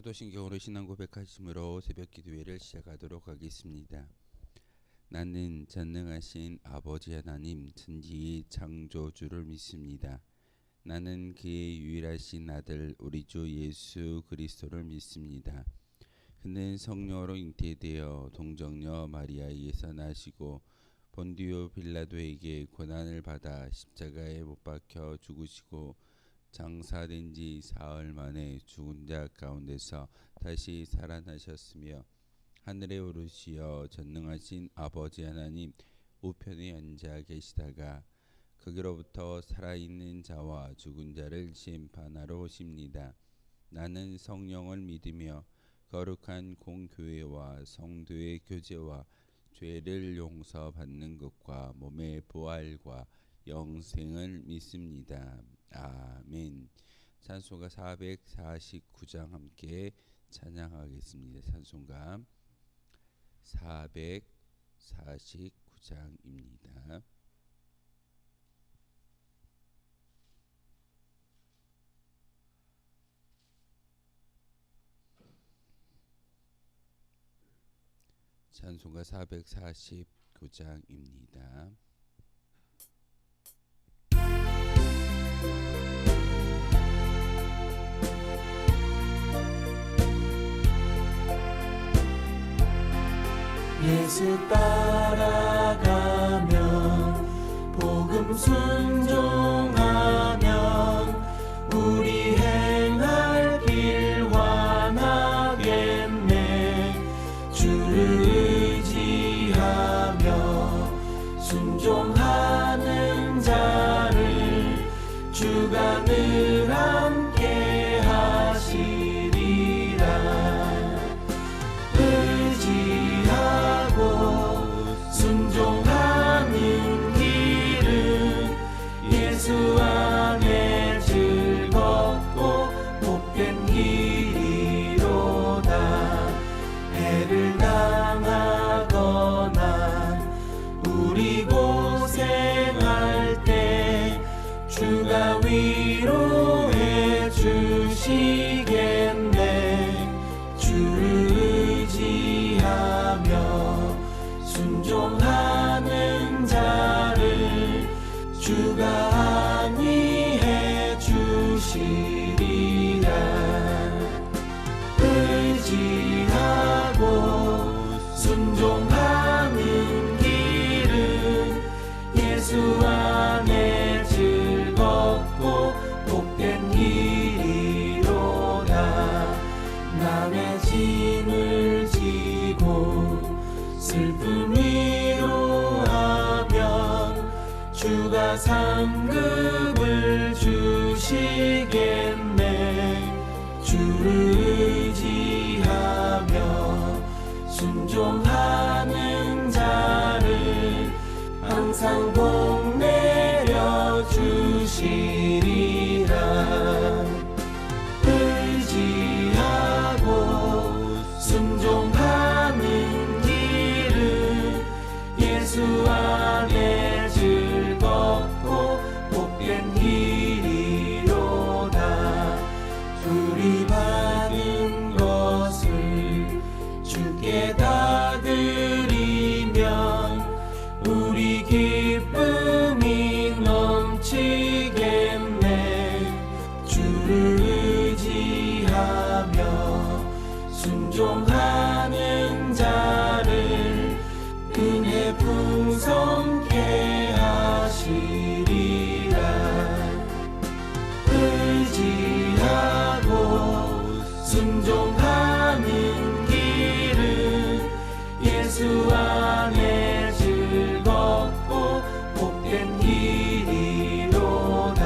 사도신경으로 신앙 고백하심으로 새벽 기도회를 시작하도록 하겠습니다. 나는 전능하신 아버지 하나님 천지의 창조주를 믿습니다. 나는 그의 유일하신 아들 우리 주 예수 그리스도를 믿습니다. 그는 성령으로 잉태되어 동정녀 마리아에게서 나시고 본디오 빌라도에게 고난을 받아 십자가에 못 박혀 죽으시고 장사된 지 사흘 만에 죽은 자 가운데서 다시 살아나셨으며 하늘에 오르시어 전능하신 아버지 하나님 우편에 앉아 계시다가 거기로부터 살아있는 자와 죽은 자를 심판하러 오십니다. 나는 성령을 믿으며 거룩한 공교회와 성도의 교제와 죄를 용서받는 것과 몸의 부활과 영생을 믿습니다. 아멘. 찬송가 449장 함께 찬양하겠습니다. 찬송가 449장입니다. 찬송가 449장입니다. 예수 따라가면 복음 순종하면 우리 행할 길 환하겠네. 주를 의지하며 순종하는 자를 주가 늘 함께 하시리라. 순종하는 길은 예수 안에 즐겁고 복된 길이로다. 해를 당하거나 우리 고생할 때 주가 위로해 주시겠네. 주를 의지하며 순종하는 자를 주가 안위해 주시리라. 의지하고 순종하는 길은 예수 안에 즐겁고 복된 길이로다. 남의 짐을 지고 슬픔 위로하면 주가 상급을 주시겠네. 주를 의지하며 순종하는 자를 항상 복 내려 주시리라. 의지하고 순종하는 예수 안에 즐겁고 복된 길이로다. 우리 받은 것을 주께 다 드리면 우리 기쁨이 넘치겠네. 주를 의지하며 순종하는 자를 은혜 풍성케 하시리라. 의지하고 순종하는 길은 예수 안에 즐겁고 복된 길이로다.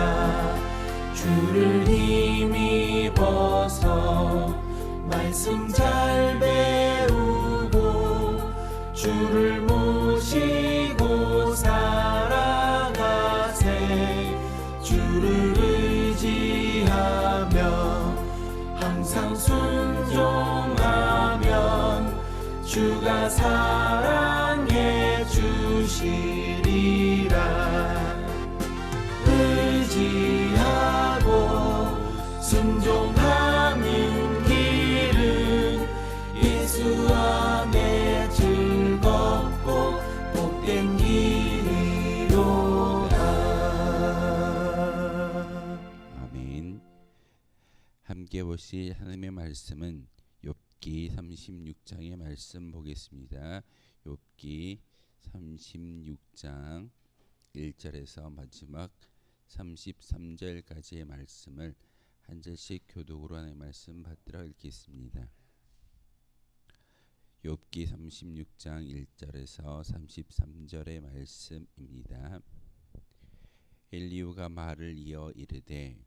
주를 힘입어서 말씀 잘 배우고 주를 모시고 살아가세. 주를 의지하며 항상 순종하면 주가 사랑해 주시리라. 의지하고 순종하는 길 함께 보실 하나님의 말씀은 욥기 36장의 말씀 보겠습니다. 욥기 36장 1절에서 마지막 33절까지의 말씀을 한 절씩 교독으로 하나님의 말씀 받들어 읽겠습니다. 욥기 36장 1절에서 33절의 말씀입니다. 엘리후가 말을 이어 이르되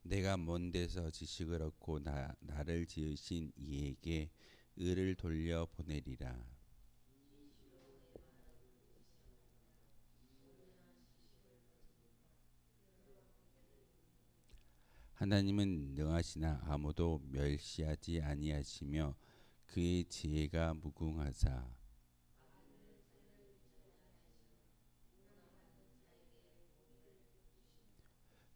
내가 먼 데서 지식을 얻고 나를 지으신 이에게 의를 돌려 보내리라. 하나님은 능하시나 아무도 멸시하지 아니하시며 그의 지혜가 무궁하사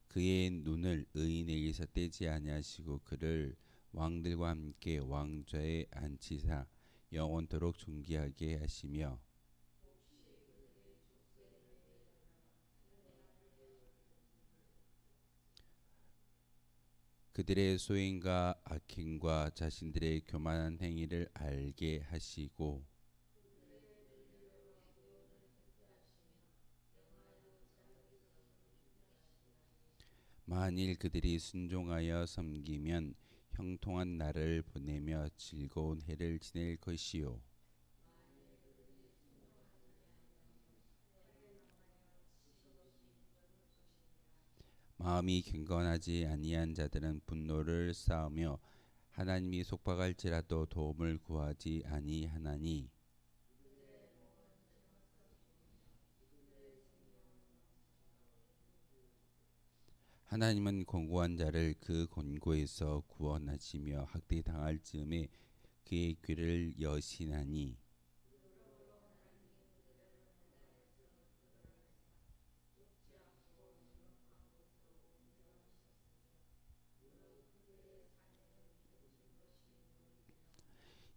그의 눈을 의인에게서 떼지 아니하시고 그를 왕들과 함께 왕좌에 앉히사 영원토록 존귀하게 하시며 그들의 소행과 악행과 자신들의 교만한 행위를 알게 하시고 만일 그들이 순종하여 섬기면 형통한 날을 보내며 즐거운 해를 지낼 것이요 마음이 경건하지 아니한 자들은 분노를 쌓으며 하나님이 속박할지라도 도움을 구하지 아니하나니 하나님은 권고한 자를 그 권고에서 구원하시며 학대당할 즈음에 그의 귀를 여시나니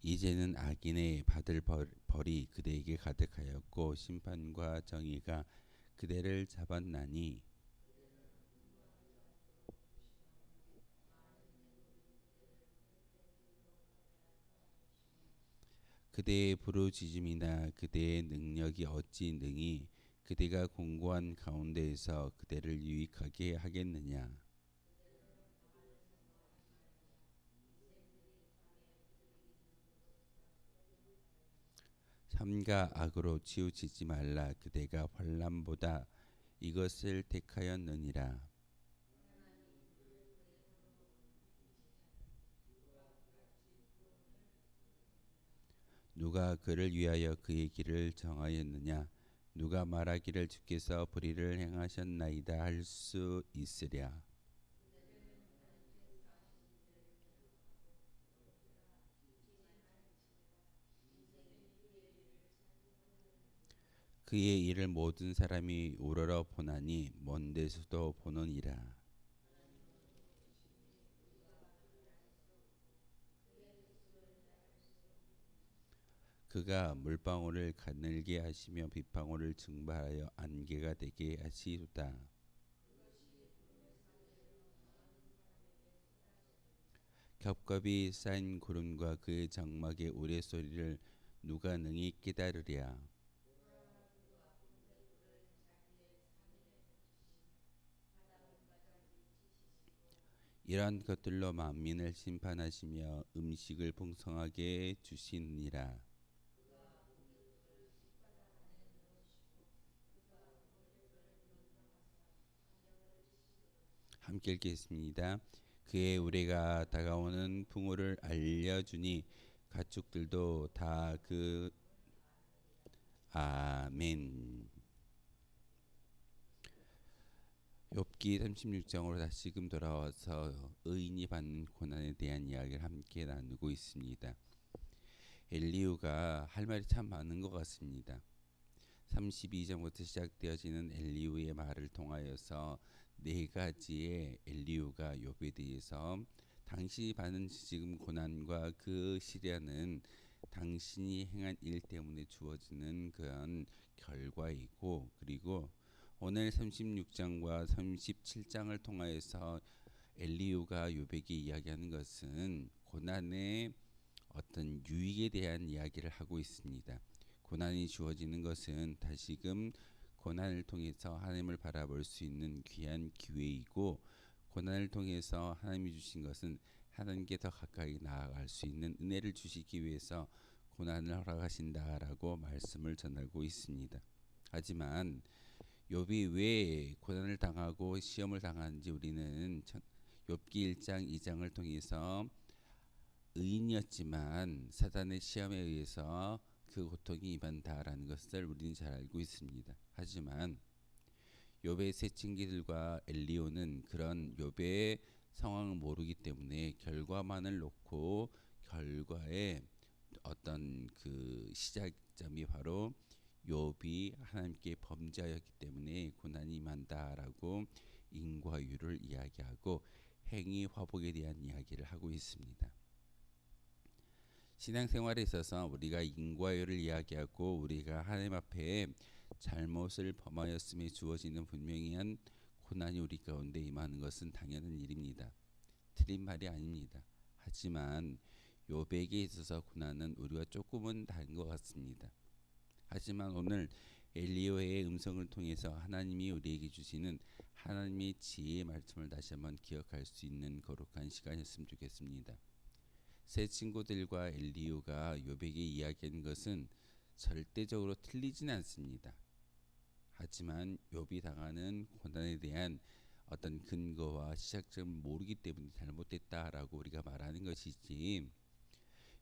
이제는 악인의 받을 벌이 그대에게 가득하였고 심판과 정의가 그대를 잡았나니 그대의 부르짖음이나 그대의 능력이 어찌 능히 그대가 공고한 가운데에서 그대를 유익하게 하겠느냐. 삼가 악으로 치우치지 말라. 그대가 환난보다 이것을 택하였느니라. 누가 그를 위하여 그의 길을 정하였느냐. 누가 말하기를 주께서 불의를 행하셨나이다 할 수 있으랴. 그의 일을 모든 사람이 우러러 보나니 먼 데서도 보느니라. 그가 물방울을 가늘게 하시며 빗방울을 증발하여 안개가 되게 하시도다. 겹겹이 쌓인 구름과 그 장막의 우레소리를 누가 능히 깨달으랴. 이러한 것들로 만민을 심판하시며 음식을 풍성하게 주시느니라. 함께 읽겠습니다. 그의 우레가 다가오는 풍우를 알려주니 가축들도 다 그 아멘. 욥기 36장으로 다시금 돌아와서 의인이 받는 고난에 대한 이야기를 함께 나누고 있습니다. 엘리후가 할 말이 참 많은 것 같습니다. 32장부터 시작되어지는 엘리후의 말을 통하여서 네 가지의 엘리후가 욥에 대해서 당시 받는 지금 고난과 그 시련은 당신이 행한 일 때문에 주어지는 그런 결과이고, 그리고 오늘 36장과 37장을 통하여서 엘리후가 욥에게 이야기하는 것은 고난의 어떤 유익에 대한 이야기를 하고 있습니다. 고난이 주어지는 것은 다시금 고난을 통해서 하나님을 바라볼 수 있는 귀한 기회이고, 고난을 통해서 하나님이 주신 것은 하나님께 더 가까이 나아갈 수 있는 은혜를 주시기 위해서 고난을 허락하신다라고 말씀을 전하고 있습니다. 하지만 욥이 왜 고난을 당하고 시험을 당하는지 우리는 욥기 1장 2장을 통해서 의인이었지만 사단의 시험에 의해서 그 고통이 임한다라는 것을 우리는 잘 알고 있습니다. 하지만 욥의 세 친구들과 엘리후는 그런 욥의 상황을 모르기 때문에 결과만을 놓고 결과의 어떤 그 시작점이 바로 욥이 하나님께 범죄하였기 때문에 고난이 임한다라고 인과율을 이야기하고 행위 화복에 대한 이야기를 하고 있습니다. 신앙생활에 있어서 우리가 인과율을 이야기하고 우리가 하나님 앞에 잘못을 범하였음에 주어지는 분명한 고난이 우리 가운데 임하는 것은 당연한 일입니다. 틀린 말이 아닙니다. 하지만 욥에게 있어서 고난은 우리와 조금은 다른 것 같습니다. 하지만 오늘 엘리후의 음성을 통해서 하나님이 우리에게 주시는 하나님의 지혜의 말씀을 다시 한번 기억할 수 있는 거룩한 시간이었으면 좋겠습니다. 세 친구들과 엘리후가 욥에게 이야기한 것은 절대적으로 틀리진 않습니다. 하지만 욥이 당하는 고난에 대한 어떤 근거와 시작점을 모르기 때문에 잘못됐다라고 우리가 말하는 것이지,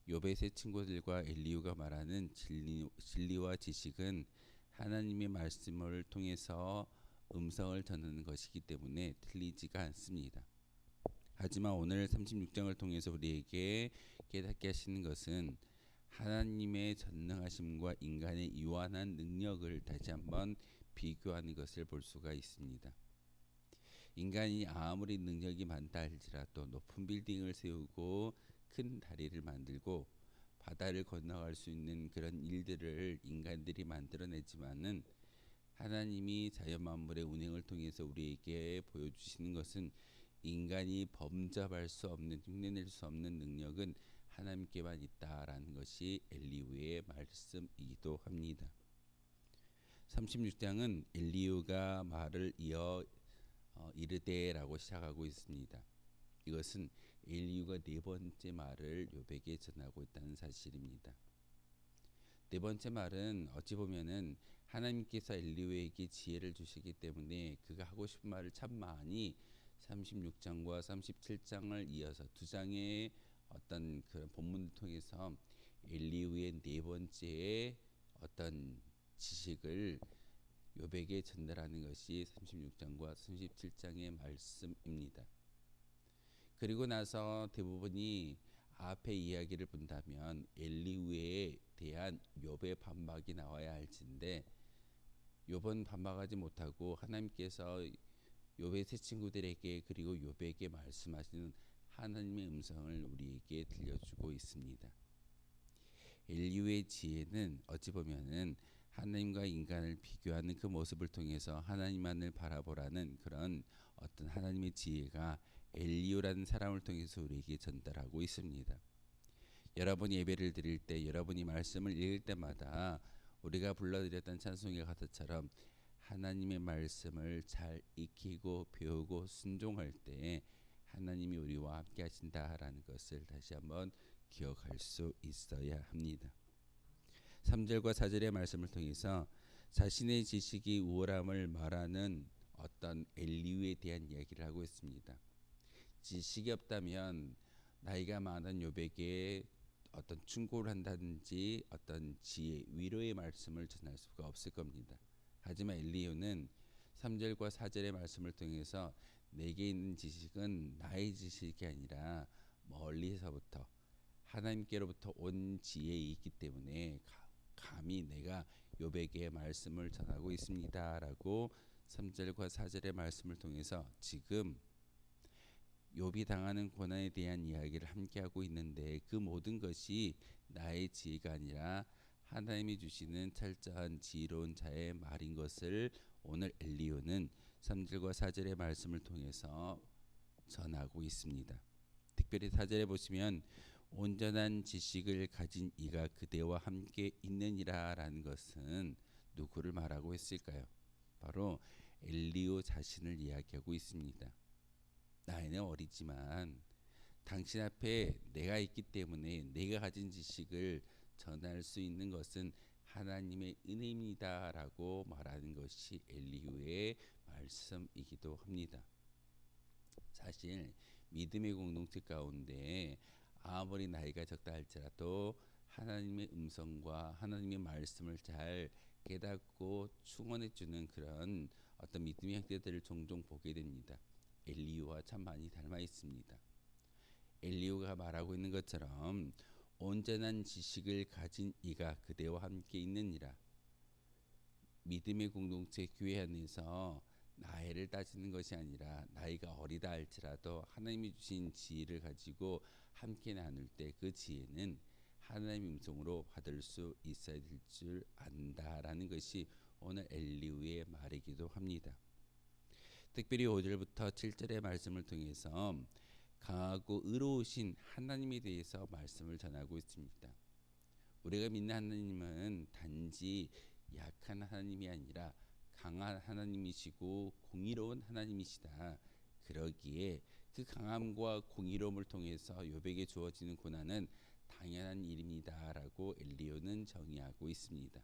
욥의 세 친구들과 엘리후가 말하는 진리와 지식은 하나님의 말씀을 통해서 음성을 전하는 것이기 때문에 틀리지가 않습니다. 하지만 오늘 36장을 통해서 우리에게 깨닫게 하시는 것은 하나님의 전능하심과 인간의 유한한 능력을 다시 한번 비교하는 것을 볼 수가 있습니다. 인간이 아무리 능력이 많다 할지라도 높은 빌딩을 세우고 큰 다리를 만들고 바다를 건너갈 수 있는 그런 일들을 인간들이 만들어내지만은 하나님이 자연 만물의 운행을 통해서 우리에게 보여주시는 것은 인간이 범접할 수 없는, 흉내낼 수 없는 능력은 하나님께만 있다라는 것이 엘리후의 말씀이기도 합니다. 36장은 엘리후가 말을 이어 이르되라고 시작하고 있습니다. 이것은 엘리후가 네 번째 말을 욥에게 전하고 있다는 사실입니다. 네 번째 말은 어찌 보면은 하나님께서 엘리후에게 지혜를 주시기 때문에 그가 하고 싶은 말을 참 많이 36장과 37장을 이어서 두 장의 어떤 그런 본문을 통해서 엘리후의 네 번째의 어떤 지식을 욥에게 전달하는 것이 36장과 37장의 말씀입니다. 그리고 나서 대부분이 앞에 이야기를 본다면 엘리후에 대한 욥의 반박이 나와야 할진데 욥은 반박하지 못하고 하나님께서 욥의 세 친구들에게 그리고 욥에게 말씀하시는 하나님의 음성을 우리에게 들려주고 있습니다. 엘리후의 지혜는 어찌 보면은 하나님과 인간을 비교하는 그 모습을 통해서 하나님만을 바라보라는 그런 어떤 하나님의 지혜가 엘리후라는 사람을 통해서 우리에게 전달하고 있습니다. 여러분이 예배를 드릴 때, 여러분이 말씀을 읽을 때마다 우리가 불러드렸던 찬송의 가사처럼 하나님의 말씀을 잘 익히고 배우고 순종할 때 하나님이 우리와 함께 하신다라는 것을 다시 한번 기억할 수 있어야 합니다. 3절과 4절의 말씀을 통해서 자신의 지식이 우월함을 말하는 어떤 엘리후에 대한 이야기를 하고 있습니다. 지식이 없다면 나이가 많은 욥에게 어떤 충고를 한다든지 어떤 지혜, 위로의 말씀을 전할 수가 없을 겁니다. 하지만 엘리후는 3절과 4절의 말씀을 통해서 내게 있는 지식은 나의 지식이 아니라 멀리서부터 하나님께로부터 온 지혜이기 때문에 감히 내가 욥에게 말씀을 전하고 있습니다라고 3절과 4절의 말씀을 통해서 지금 욥이 당하는 고난에 대한 이야기를 함께 하고 있는데 그 모든 것이 나의 지혜가 아니라 하나님이 주시는 철저한 지혜로운 자의 말인 것을 오늘 엘리후는 3절과 4절의 말씀을 통해서 전하고 있습니다. 특별히 4절에 보시면 온전한 지식을 가진 이가 그대와 함께 있느니라 라는 것은 누구를 말하고 있을까요? 바로 엘리후 자신을 이야기하고 있습니다. 나이는 어리지만 당신 앞에 내가 있기 때문에 내가 가진 지식을 전할 수 있는 것은 하나님의 은혜입니다 라고 말하는 것이 엘리후의 말씀이기도 합니다. 사실 믿음의 공동체 가운데 아무리 나이가 적다 할지라도 하나님의 음성과 하나님의 말씀을 잘 깨닫고 충원해 주는 그런 어떤 믿음의 형제들을 종종 보게 됩니다. 엘리후와 참 많이 닮아 있습니다. 엘리후가 말하고 있는 것처럼 온전한 지식을 가진 이가 그대와 함께 있느니라. 믿음의 공동체 교회 안에서 나이를 따지는 것이 아니라 나이가 어리다 할지라도 하나님이 주신 지혜를 가지고 함께 나눌 때 그 지혜는 하나님의 음성으로 받을 수 있어야 될 줄 안다라는 것이 오늘 엘리후의 말이기도 합니다. 특별히 5절부터 7절의 말씀을 통해서 강하고 의로우신 하나님에 대해서 말씀을 전하고 있습니다. 우리가 믿는 하나님은 단지 약한 하나님이 아니라 강한 하나님이시고 공의로운 하나님이시다. 그러기에 그 강함과 공의로움을 통해서 욥에게 주어지는 고난은 당연한 일입니다라고 엘리후는 정의하고 있습니다.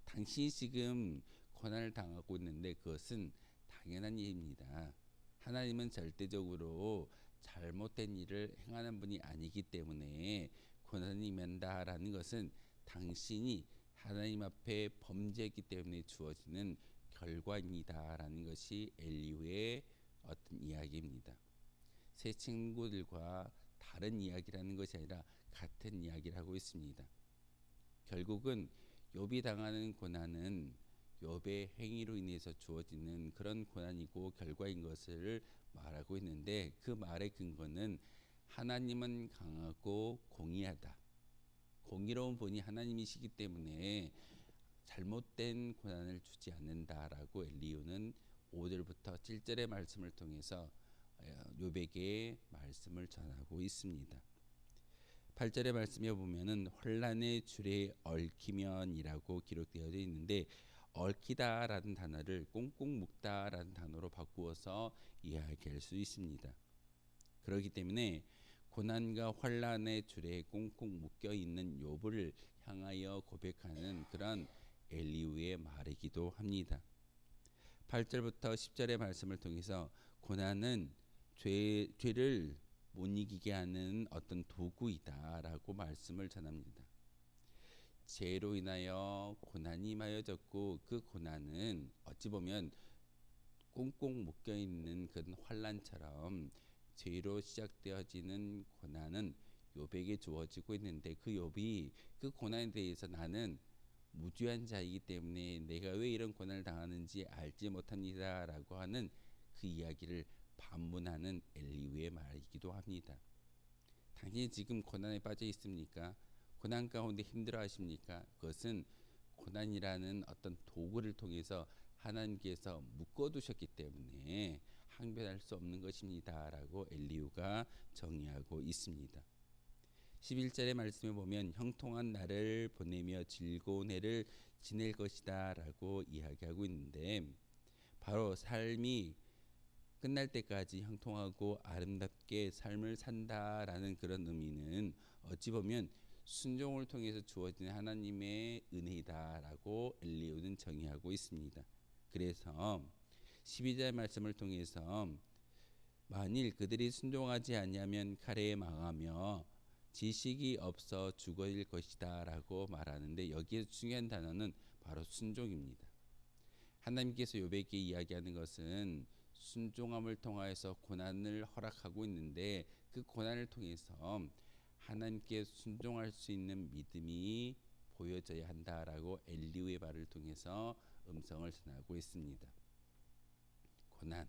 당신이 지금 고난을 당하고 있는데 그것은 당연한 일입니다. 하나님은 절대적으로 잘못된 일을 행하는 분이 아니기 때문에 고난이 임한다라는 것은 당신이 하나님 앞에 범죄했기 때문에 주어지는 결과입니다라는 것이 엘리후의 어떤 이야기입니다. 새 친구들과 다른 이야기라는 것이 아니라 같은 이야기를 하고 있습니다. 결국은 욥이 당하는 고난은 욥의 행위로 인해서 주어지는 그런 고난이고 결과인 것을 말하고 있는데 그 말의 근거는 하나님은 강하고 공의하다. 공의로운 분이 하나님이시기 때문에 잘못된 고난을 주지 않는다라고 엘리후는 5절부터 7절의 말씀을 통해서 욥에게 말씀을 전하고 있습니다. 8절의 말씀에 보면은 혼란의 줄에 얽히면이라고 기록되어 있는데 얽히다라는 단어를 꽁꽁 묶다라는 단어로 바꾸어서 이야기할 수 있습니다. 그렇기 때문에 고난과 혼란의 줄에 꽁꽁 묶여 있는 욥을 향하여 고백하는 그런 엘리후의 말이기도 합니다. 8절부터 10절의 말씀을 통해서 고난은 죄를 못 이기게 하는 어떤 도구이다라고 말씀을 전합니다. 죄로 인하여 고난이 임하여졌고 그 고난은 어찌 보면 꽁꽁 묶여 있는 그런 환란처럼 죄로 시작되어지는 고난은 욥에게 주어지고 있는데 그 욥이 그 고난에 대해서 나는 무죄한 자이기 때문에 내가 왜 이런 고난을 당하는지 알지 못합니다라고 하는 그 이야기를 반문하는 엘리후의 말이기도 합니다. 당신이 지금 고난에 빠져 있습니까? 고난 가운데 힘들어하십니까? 그것은 고난이라는 어떤 도구를 통해서 하나님께서 묶어두셨기 때문에 항변할 수 없는 것입니다라고 엘리후가 정의하고 있습니다. 11절의 말씀에 보면 형통한 날을 보내며 즐거운 해를 지낼 것이다 라고 이야기하고 있는데 바로 삶이 끝날 때까지 형통하고 아름답게 삶을 산다라는 그런 의미는 어찌 보면 순종을 통해서 주어진 하나님의 은혜이다라고 엘리후는 정의하고 있습니다. 그래서 12절 말씀을 통해서 만일 그들이 순종하지 아니하면 칼에 망하며 지식이 없어 죽어질 것이다 라고 말하는데 여기에 중요한 단어는 바로 순종입니다. 하나님께서 욥에게 이야기하는 것은 순종함을 통하여서 고난을 허락하고 있는데 그 고난을 통해서 하나님께 순종할 수 있는 믿음이 보여져야 한다라고 엘리후의 말을 통해서 음성을 전하고 있습니다. 고난,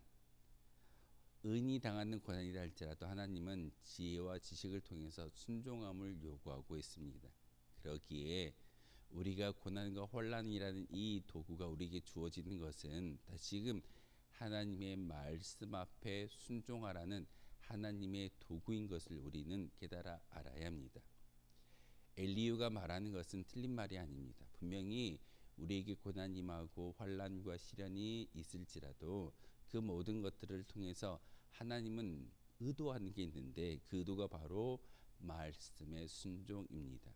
은이 당하는 고난이라 할지라도 하나님은 지혜와 지식을 통해서 순종함을 요구하고 있습니다. 그러기에 우리가 고난과 혼란이라는 이 도구가 우리에게 주어지는 것은 다시금 하나님의 말씀 앞에 순종하라는 하나님의 도구인 것을 우리는 깨달아 알아야 합니다. 엘리후가 말하는 것은 틀린 말이 아닙니다. 분명히 우리에게 고난이 임하고 환난과 시련이 있을지라도 그 모든 것들을 통해서 하나님은 의도하는 게 있는데 그 의도가 바로 말씀의 순종입니다.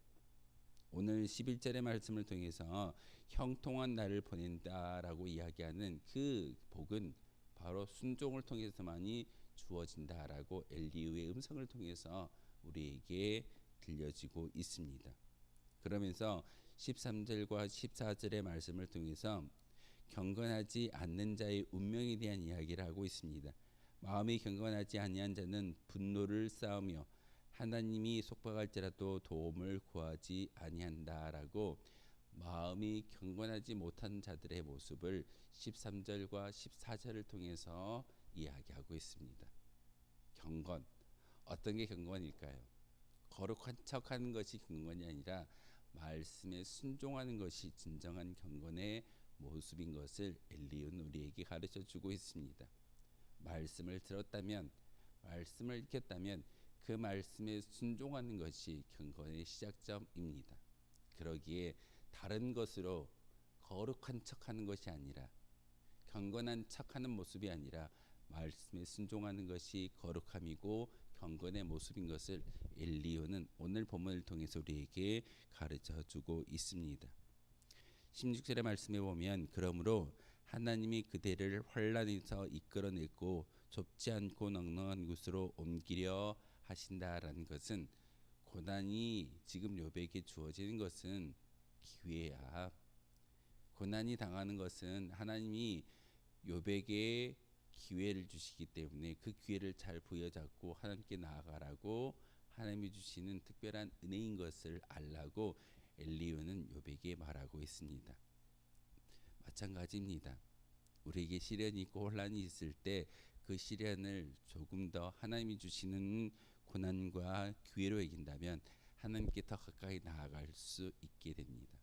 오늘 11절의 말씀을 통해서 형통한 날을 보낸다라고 이야기하는 그 복은 바로 순종을 통해서만이 주어진다라고 엘리후의 음성을 통해서 우리에게 들려지고 있습니다. 그러면서 13절과 14절의 말씀을 통해서 경건하지 않는 자의 운명에 대한 이야기를 하고 있습니다. 마음이 경건하지 아니한 자는 분노를 쌓으며 하나님이 속박할지라도 도움을 구하지 아니한다라고 마음이 경건하지 못한 자들의 모습을 13절과 14절을 통해서 이야기하고 있습니다. 경건, 어떤 게 경건일까요? 거룩한 척하는 것이 경건이 아니라 말씀에 순종하는 것이 진정한 경건의 모습인 것을 엘리후는 우리에게 가르쳐주고 있습니다. 말씀을 들었다면, 말씀을 읽혔다면 그 말씀에 순종하는 것이 경건의 시작점입니다. 그러기에 다른 것으로 거룩한 척하는 것이 아니라, 경건한 척하는 모습이 아니라 말씀에 순종하는 것이 거룩함이고 경건의 모습인 것을 엘리후는 오늘 본문을 통해서 우리에게 가르쳐주고 있습니다. 16절의 말씀에 보면 그러므로 하나님이 그대를 환난에서 이끌어내고 좁지 않고 넉넉한 곳으로 옮기려 하신다라는 것은 고난이 지금 욥에게 주어지는 것은 기회야. 고난이 당하는 것은 하나님이 욥에게 기회를 주시기 때문에 그 기회를 잘 부여잡고 하나님께 나아가라고 하나님이 주시는 특별한 은혜인 것을 알라고 엘리후는 욥에게 말하고 있습니다. 마찬가지입니다. 우리에게 시련이 있고 혼란이 있을 때 그 시련을 조금 더 하나님이 주시는 고난과 기회로 여긴다면 하나님께 더 가까이 나아갈 수 있게 됩니다.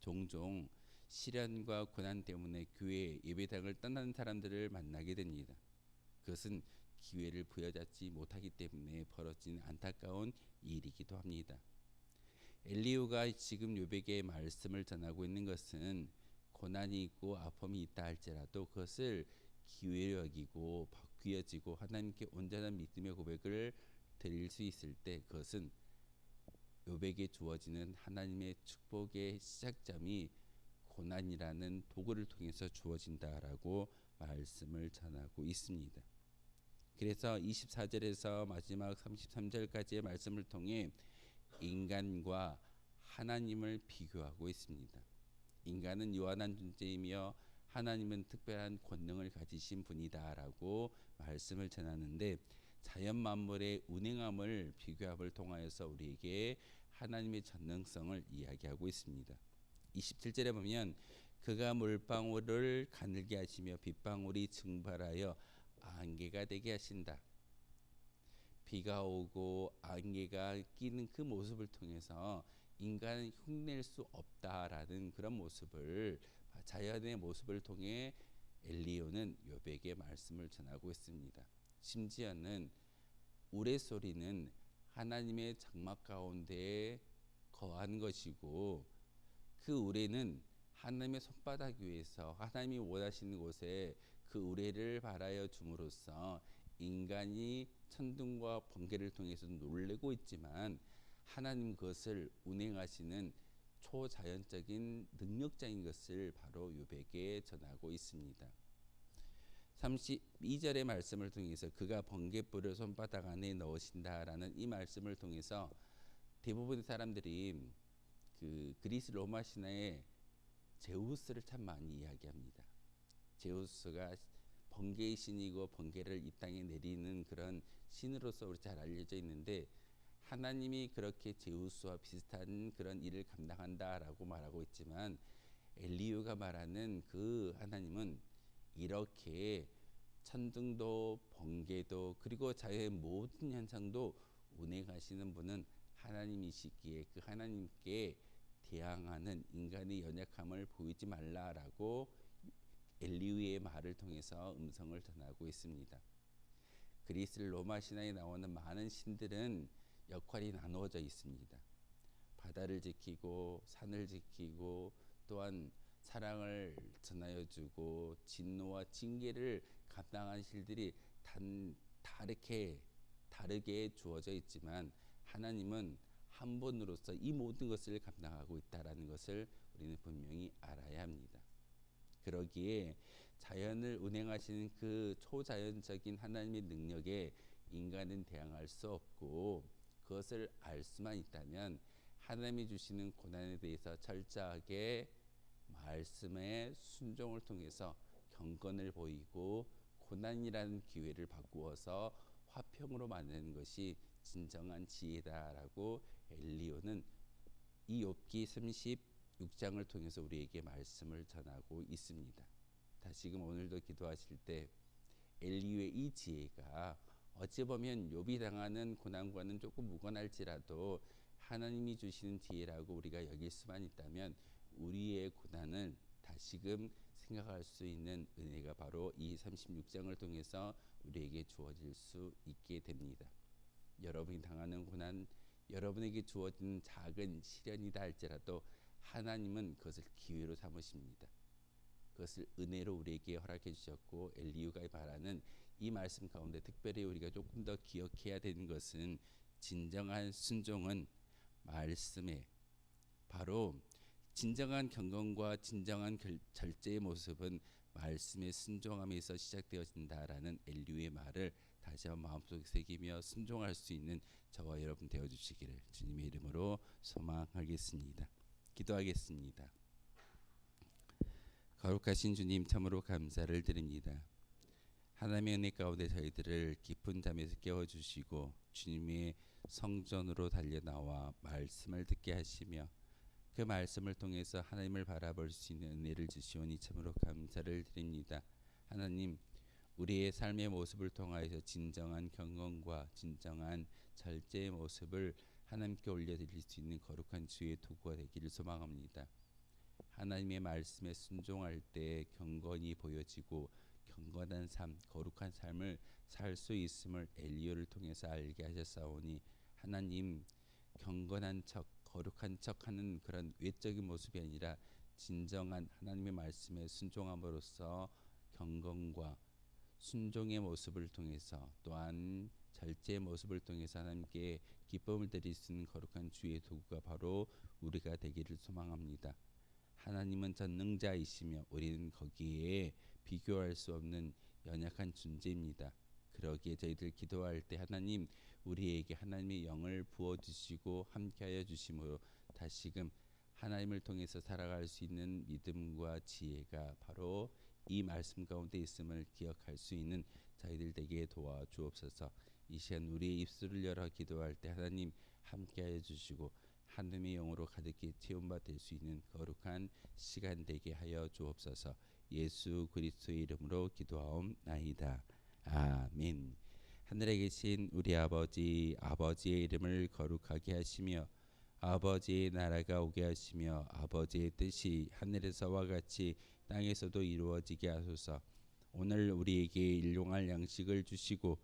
종종 시련과 고난 때문에 교회 예배당을 떠나는 사람들을 만나게 됩니다. 그것은 기회를 부여잡지 못하기 때문에 벌어진 안타까운 일이기도 합니다. 엘리후가 지금 욥에게 말씀을 전하고 있는 것은 고난이 있고 아픔이 있다 할지라도 그것을 기회로 여기고 바뀌어지고 하나님께 온전한 믿음의 고백을 드릴 수 있을 때 그것은 욥에게 주어지는 하나님의 축복의 시작점이 고난이라는 도구를 통해서 주어진다라고 말씀을 전하고 있습니다. 그래서 24절에서 마지막 33절까지의 말씀을 통해 인간과 하나님을 비교하고 있습니다. 인간은 유한한 존재이며 하나님은 특별한 권능을 가지신 분이다라고 말씀을 전하는데 자연 만물의 운행함을 비교함을 통하여서 우리에게 하나님의 전능성을 이야기하고 있습니다. 27절에 보면 그가 물방울을 가늘게 하시며 빗방울이 증발하여 안개가 되게 하신다. 비가 오고 안개가 끼는 그 모습을 통해서 인간은 흉낼 수 없다라는 그런 모습을 자연의 모습을 통해 엘리후는 욥에게 말씀을 전하고 있습니다. 심지어는 우레소리는 하나님의 장막 가운데에 거한 것이고 그 우레는 하나님의 손바닥 위에서 하나님이 원하시는 곳에 그 우레를 발하여 줌으로써 인간이 천둥과 번개를 통해서 놀래고 있지만 하나님 그것을 운행하시는 초자연적인 능력자인 것을 바로 욥에게 전하고 있습니다. 32절의 말씀을 통해서 그가 번갯불을 손바닥 안에 넣으신다라는 이 말씀을 통해서 대부분의 사람들이 그 그리스 로마 신화의 제우스를 참 많이 이야기합니다. 제우스가 번개의 신이고 번개를 이 땅에 내리는 그런 신으로서 우리 잘 알려져 있는데 하나님이 그렇게 제우스와 비슷한 그런 일을 감당한다라고 말하고 있지만 엘리후가 말하는 그 하나님은 이렇게 천둥도 번개도 그리고 자연의 모든 현상도 운행하시는 분은 하나님이시기에 그 하나님께 대항하는 인간의 연약함을 보이지 말라라고 엘리후의 말을 통해서 음성을 전하고 있습니다. 그리스 로마 신화에 나오는 많은 신들은 역할이 나누어져 있습니다. 바다를 지키고 산을 지키고 또한 사랑을 전하여주고 진노와 징계를 감당한 신들이 다르게 주어져 있지만 하나님은 한 분으로서 이 모든 것을 감당하고 있다는 것을 우리는 분명히 알아야 합니다. 그러기에 자연을 운행하시는 그 초자연적인 하나님의 능력에 인간은 대항할 수 없고 그것을 알 수만 있다면 하나님이 주시는 고난에 대해서 철저하게 말씀의 순종을 통해서 경건을 보이고 고난이라는 기회를 바꾸어서 화평으로 만드는 것이 진정한 지혜다라고 엘리후는 이 욥기 36장을 통해서 우리에게 말씀을 전하고 있습니다. 다시금 오늘도 기도하실 때 엘리후의 이 지혜가 어찌 보면 욥이 당하는 고난과는 조금 무관할지라도 하나님이 주시는 지혜라고 우리가 여길 수만 있다면 우리의 고난을 다시금 생각할 수 있는 은혜가 바로 이 36장을 통해서 우리에게 주어질 수 있게 됩니다. 여러분이 당하는 고난, 여러분에게 주어진 작은 시련이다 할지라도 하나님은 그것을 기회로 삼으십니다. 그것을 은혜로 우리에게 허락해 주셨고 엘리후가 말하는 이 말씀 가운데 특별히 우리가 조금 더 기억해야 되는 것은 진정한 순종은 말씀에 바로 진정한 경건과 진정한 절제의 모습은 말씀의 순종함에서 시작되어진다라는 엘리후의 말을 다시 한번 마음속에 새기며 순종할 수 있는 저와 여러분 되어주시기를 주님의 이름으로 소망하겠습니다. 기도하겠습니다. 거룩하신 주님 참으로 감사를 드립니다. 하나님의 은혜 가운데 저희들을 깊은 잠에서 깨워주시고 주님의 성전으로 달려나와 말씀을 듣게 하시며 그 말씀을 통해서 하나님을 바라볼 수 있는 은혜를 주시오니 참으로 감사를 드립니다. 하나님, 우리의 삶의 모습을 통하여서 진정한 경건과 진정한 절제의 모습을 하나님께 올려드릴 수 있는 거룩한 주의 도구가 되기를 소망합니다. 하나님의 말씀에 순종할 때 경건이 보여지고 경건한 삶, 거룩한 삶을 살 수 있음을 엘리후를 통해서 알게 하셨사오니 하나님, 경건한 척, 거룩한 척하는 그런 외적인 모습이 아니라 진정한 하나님의 말씀에 순종함으로써 경건과 순종의 모습을 통해서 또한 절제의 모습을 통해서 하나님께 기쁨을 드릴 수 있는 거룩한 주의 도구가 바로 우리가 되기를 소망합니다. 하나님은 전능자이시며 우리는 거기에 비교할 수 없는 연약한 존재입니다. 그러기에 저희들 기도할 때 하나님, 우리에게 하나님의 영을 부어주시고 함께하여 주심으로 다시금 하나님을 통해서 살아갈 수 있는 믿음과 지혜가 바로 이 말씀 가운데 있음을 기억할 수 있는 저희들 되게 도와주옵소서. 이 시간 우리의 입술을 열어 기도할 때 하나님 함께하여 주시고 하나님의 영으로 가득히 체험받을 수 있는 거룩한 시간 되게 하여 주옵소서. 예수 그리스도의 이름으로 기도하옵나이다. 아멘. 하늘에 계신 우리 아버지, 아버지의 이름을 거룩하게 하시며 아버지의 나라가 오게 하시며 아버지의 뜻이 하늘에서와 같이 땅에서도 이루어지게 하소서. 오늘 우리에게 일용할 양식을 주시고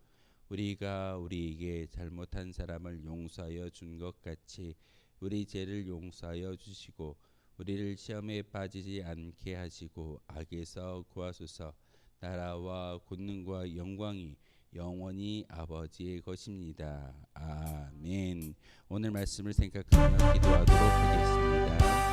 우리가 우리에게 잘못한 사람을 용서하여 준 것 같이 우리 죄를 용서하여 주시고 우리를 시험에 빠지지 않게 하시고 악에서 구하소서. 나라와 권능과 영광이 영원히 아버지의 것입니다. 아멘. 오늘 말씀을 생각하며 기도하도록 하겠습니다.